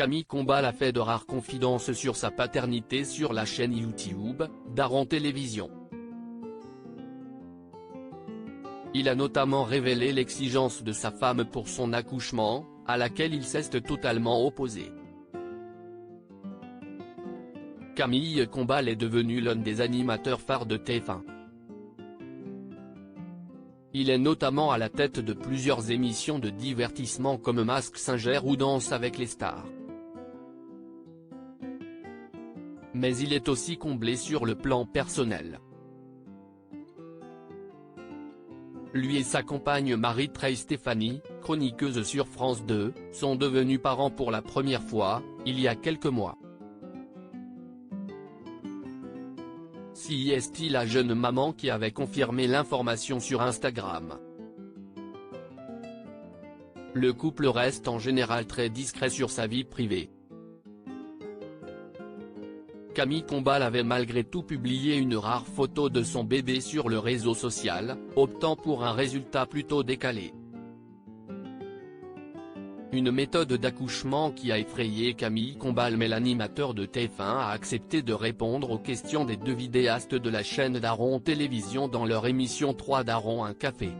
Camille Combal a fait de rares confidences sur sa paternité sur la chaîne YouTube, Daron Télévision. Il a notamment révélé l'exigence de sa femme pour son accouchement, à laquelle il s'est totalement opposé. Camille Combal est devenu l'un des animateurs phares de TF1. Il est notamment à la tête de plusieurs émissions de divertissement comme Mask Singer ou Danse avec les stars. Mais il est aussi comblé sur le plan personnel. Lui et sa compagne Marie-Trey Stéphanie, chroniqueuse sur France 2, sont devenus parents pour la première fois, il y a quelques mois. C'est la jeune maman qui avait confirmé l'information sur Instagram. Le couple reste en général très discret sur sa vie privée. Camille Combal avait malgré tout publié une rare photo de son bébé sur le réseau social, optant pour un résultat plutôt décalé. Une méthode d'accouchement qui a effrayé Camille Combal, mais l'animateur de TF1 a accepté de répondre aux questions des deux vidéastes de la chaîne Daron Télévision dans leur émission 3 Daron un café.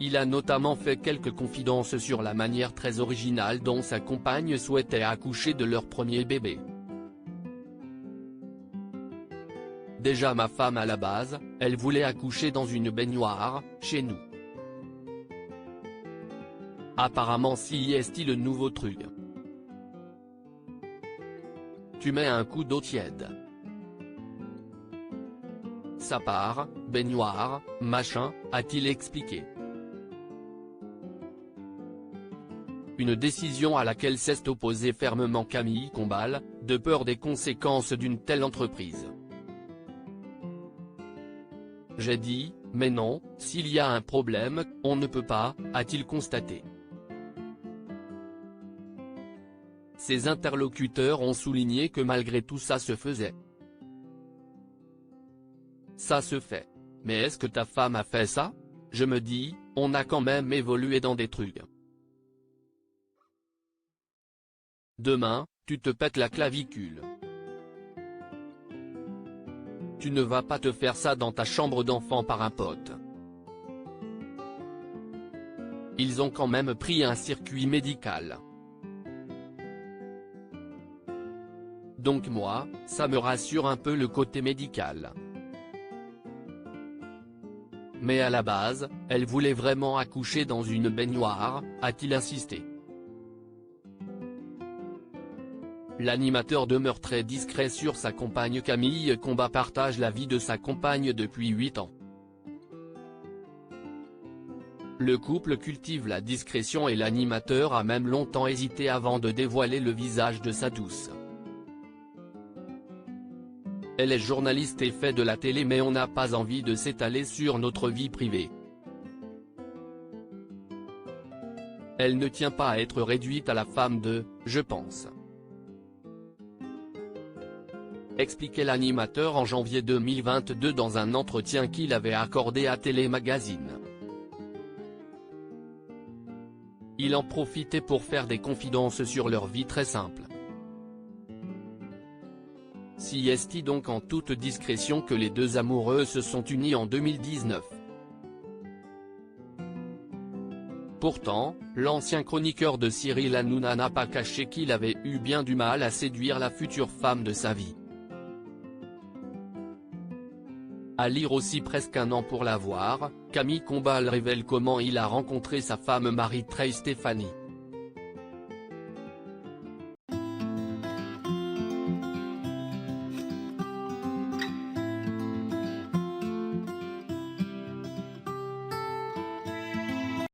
Il a notamment fait quelques confidences sur la manière très originale dont sa compagne souhaitait accoucher de leur premier bébé. Déjà ma femme à la base, elle voulait accoucher dans une baignoire, chez nous. Apparemment c'est le nouveau truc. Tu mets un coup d'eau tiède. Ça part, baignoire, machin, a-t-il expliqué. Une décision à laquelle s'est opposée fermement Camille Combal, de peur des conséquences d'une telle entreprise. J'ai dit, mais non, s'il y a un problème, on ne peut pas, a-t-il constaté. Ses interlocuteurs ont souligné que malgré tout ça se faisait. Ça se fait. Mais est-ce que ta femme a fait ça? Je me dis, on a quand même évolué dans des trucs. Demain, tu te pètes la clavicule. Tu ne vas pas te faire ça dans ta chambre d'enfant par un pote. Ils ont quand même pris un circuit médical. Donc moi, ça me rassure un peu le côté médical. Mais à la base, elle voulait vraiment accoucher dans une baignoire, a-t-il insisté. L'animateur demeure très discret sur sa compagne. Camille Combal partage la vie de sa compagne depuis 8 ans. Le couple cultive la discrétion et l'animateur a même longtemps hésité avant de dévoiler le visage de sa douce. Elle est journaliste et fait de la télé, mais on n'a pas envie de s'étaler sur notre vie privée. Elle ne tient pas à être réduite à la femme de « je pense », expliquait l'animateur en janvier 2022 dans un entretien qu'il avait accordé à Télé Magazine. Il en profitait pour faire des confidences sur leur vie très simple. C'est donc en toute discrétion que les deux amoureux se sont unis en 2019. Pourtant, l'ancien chroniqueur de Cyril Hanouna n'a pas caché qu'il avait eu bien du mal à séduire la future femme de sa vie. À lire aussi presque un an pour la voir, Camille Combal révèle comment il a rencontré sa femme Marie-Trey Stéphanie.